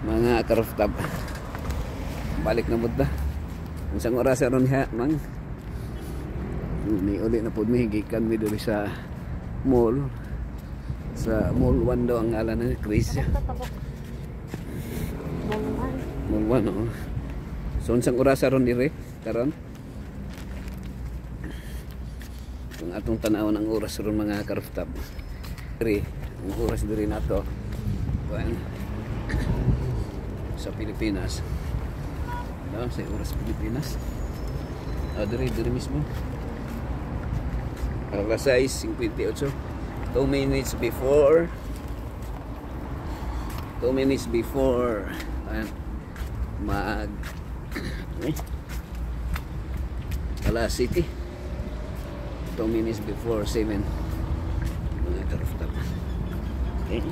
mga karooftop. Balik na budda. Unsang oras ron ha, mang? Ni uli na pud mi gikan mi diri sa mall. Sa Mall 1 daw ang ngalan na Chris. Mall 1 oh. So unsang oras ron diri karon? Kung atong tanawon ang oras ron mga karooftop. Diri, ang oras diri nato. Kuan sa Pilipinas. No, sa oras Pilipinas. Diri mismo. Alas 6:58. 2 minutes before mag alas city 2 minutes before 7 mga karooftop. Okay,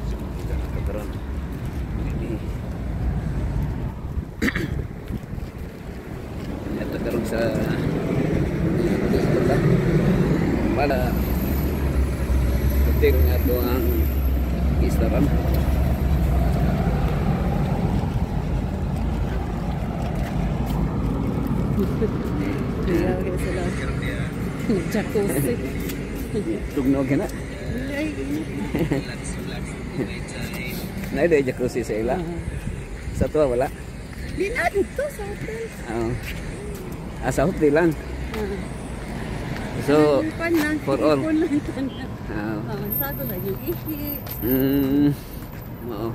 so kita na karon ini ito karon sa para tingnan nga ito ang Instagram. Iya, sila. Jacuzzi. Tugnog na. Na ide jacuzzi sa ila. Sa tuwa wala. Di na dito sa hotel. Sa hotel lang. So for all. Sado lagi ihi. Oo.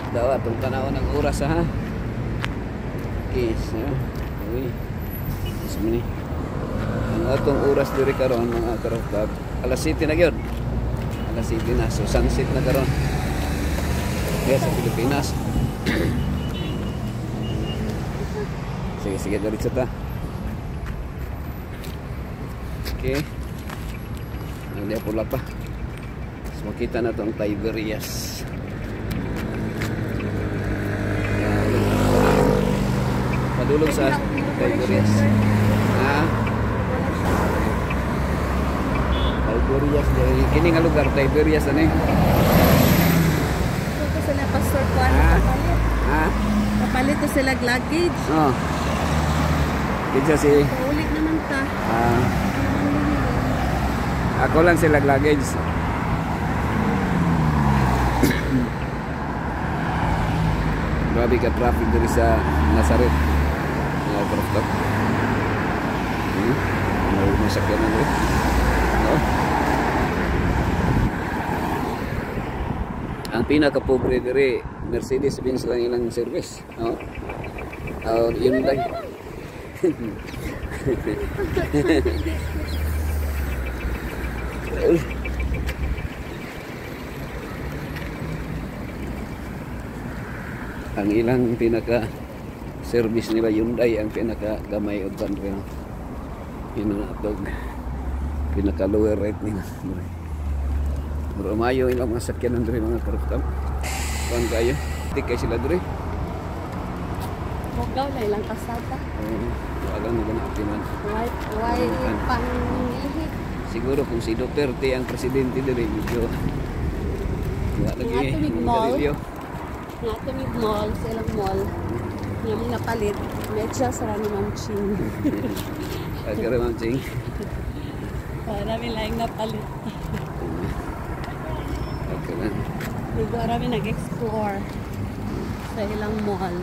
Daw atong tanawon ng oras ha. Okay, so uy. Ismini. Ang atong oras diri karon mga karooftop, alas 7 na gyud. Alas 7 na, so sunset na karon. Yes, sa Pilipinas. Sige, diretso ta. Okay. Hindi pula pa. So makita na to ang Tiberias. Padulog sa Tiberias. Tiberias dari kini nga lugar Tiberias ani. Ito sila pastor kuan kapalit. Kapalit to sila luggage. Kinsa si ulit naman ta. Ako lang sila luggage. Grabe ka traffic diri sa Nazaret. Mga karooftop. May masakyan na diri. Ang pinaka-pobre diri Mercedes-Benz lang ilang service. Yun lang. Ang ilang pinaka service nila Hyundai ang pinaka gamay og country no. Yun ang atog pinaka lower rate nila. Pero mayo ilang mga sakyanan diri mga karooftop. Kuan kayo? Tikay sila diri. Mogaw na ilang kasada. Wala na ganang timan. Why pang ihi? Siguro kung si Duterte ang presidente diri medyo wala lagi review. Nga tumig mall, sa ilang mall. Nga mga palit, medyo sa rami mamching. Agara mamching. Rami lang napalit. Okay na. Digo rami nag-explore sa ilang mall.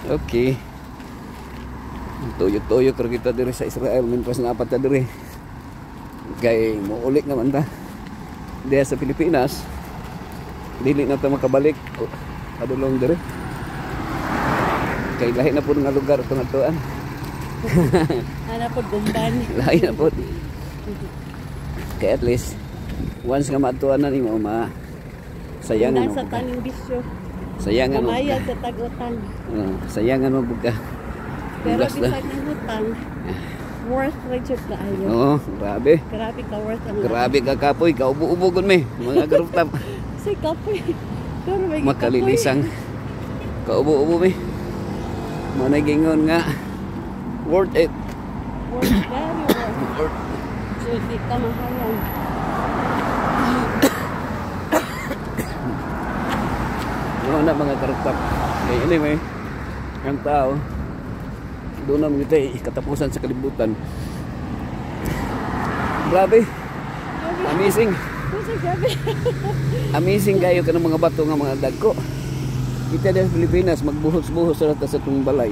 Okay. Tuyo-tuyo karo kita diri sa Israel, minpas na apat ta diri. Kay muulik naman ta. Diya sa Pilipinas. Dili na ta makabalik. Padulong diri. Kay lahi na pud nga lugar itong atuan. Ana pud gumban. Lahi na pud. Kay at least once nga maatuan na nimo sayangan sa taning bisyo. Sayangan mo. Kamayad sa tag-utang. Sayangan mo buka. Pero bisag ng utang, worth reject ka ayo. Oo, grabe. Grabe ka worth ang. Grabe ka kapoy, kaubo-ubo gud mi. Mga karooftop. Si kapoy. Pero may Makalilisang. Kaubo-ubo mi. Managingon nga worth it. Worth, very worth. Worth. So, di ka mahalan. Ano na mga karuptak. Eh, anyway, ang tao, doon na mga tayo, katapusan sa kalibutan. Grabe. Amazing. Amazing kayo ka ng mga bato nga mga dagko. Kita din sa Pilipinas, magbuhos-buhos sa itong balay.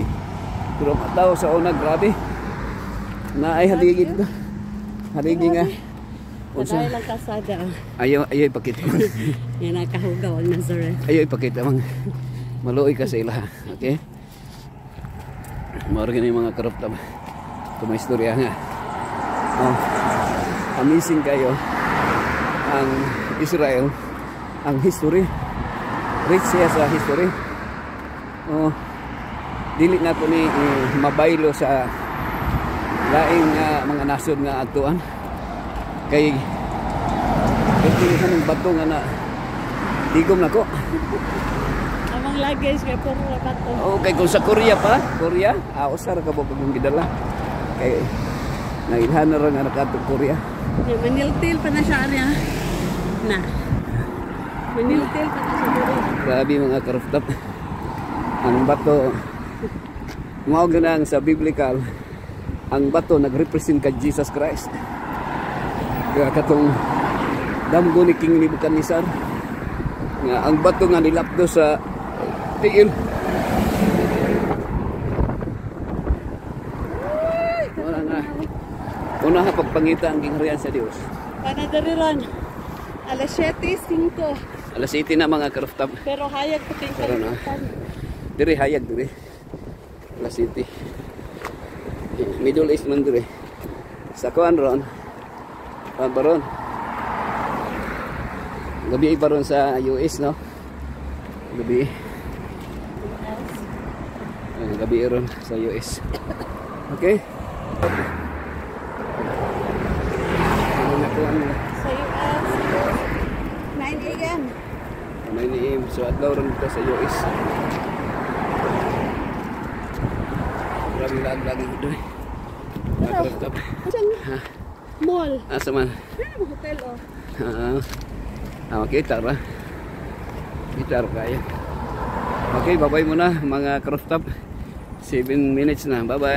Pero ang tao sa una, grabe. Na ay haligi dito. Haligi nga. Dahil lang kasada. Ayaw ipakita. Yan ang kahugaw ang Nazareth. Ayaw ipakita mang maluoy ka sa ila. Okay? Maraming yung mga karuptab. Ito may istorya nga. Oh, amazing kayo. Ang Israel, ang history. Rich siya sa history. Oh, dili na po ni mabaylo sa laing mga nasod nga atuan. Kay ng bato nga na digom na ko. Amang luggage kay puro bato. Okay, kung sa Korea pa, Korea, usar ka ba pag gidala. Kay nailhan na rin nga nakatong Korea. Maniltil pa na siya niya. Na. Maniltil pa na siya dito. Grabe mga karuptap. Ang bato, mao ganang sa biblical, ang bato nagrepresent kay Jesus Christ. Kaya katong damgo ni King Nebuchadnezzar nga ang bato nga nilapdo sa tiil. Wala nga. Una nga pagpangita ang gingharian sa Dios. Panadariran. Alas 7:05. Alas 7 na mga karuptap. Pero hayag ko ting Pero na. kalimutan. Diri hayag diri. Alas 7. Middle East man diri. Sa kuan ron. Baron. Gabi pa ron sa US, no? Gabi. Gabi ron sa US. Okay? Sa US, 9 a.m. 9 AM. So, adlaw ron dito sa US. Grabe lag-lag dito. Ha? Mall. Asa man? Ano hotel oh? Makita ra. Kita ra kayo. Okay, bye-bye muna mga crop top. 7 minutes na. Bye-bye.